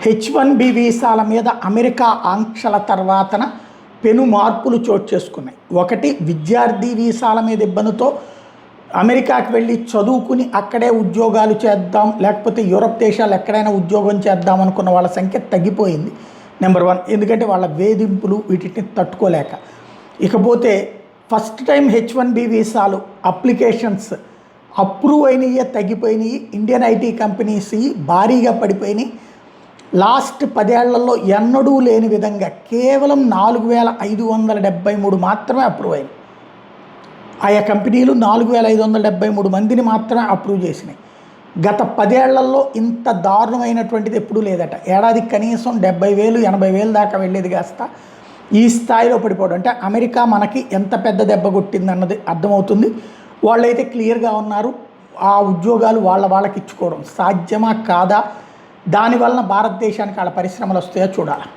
H1B వీసాల మీద America ఆంక్షల తర్వాతన పెను మార్పులు చోటు చేసుకున్నాయి. ఒకటి, విద్యార్థి వీసాల మీద ఇబ్బందితో అమెరికాకి వెళ్ళి చదువుకుని అక్కడే ఉద్యోగాలు చేద్దాం, లేకపోతే యూరప్ దేశాలు ఎక్కడైనా ఉద్యోగం చేద్దాం అనుకున్న వాళ్ళ సంఖ్య తగ్గిపోయింది. నెంబర్ 1, ఎందుకంటే వాళ్ళ వేధింపులు వీటిని తట్టుకోలేక. ఇకపోతే ఫస్ట్ టైం H1B వీసాలు అప్లికేషన్స్ అప్రూవ్ అయినవి తగ్గిపోయినాయి. ఇండియన్ ఐటీ కంపెనీస్ భారీగా పడిపోయినాయి. లాస్ట్ 10 ఏళ్లలో ఎన్నడూ లేని విధంగా కేవలం 4573 మాత్రమే అప్రూవ్ అయింది. ఆయా కంపెనీలు 4573 మందిని మాత్రమే అప్రూవ్ చేసినాయి. గత 10 ఏళ్లలో ఇంత దారుణమైనటువంటిది ఎప్పుడూ లేదట. ఏడాదికి కనీసం 70,000 80,000 దాకా వెళ్ళేది కాస్త ఈ స్థాయిలో పడిపోవడం అంటే అమెరికా మనకి ఎంత పెద్ద దెబ్బ కొట్టింది అన్నది అర్థమవుతుంది. వాళ్ళైతే క్లియర్గా ఉన్నారు. ఆ ఉద్యోగాలు వాళ్ళకి ఇచ్చుకోవడం సాధ్యమా కాదా, దానివలన భారతదేశానికి వాళ్ళ పరిశ్రమలు వస్తాయో చూడాలి.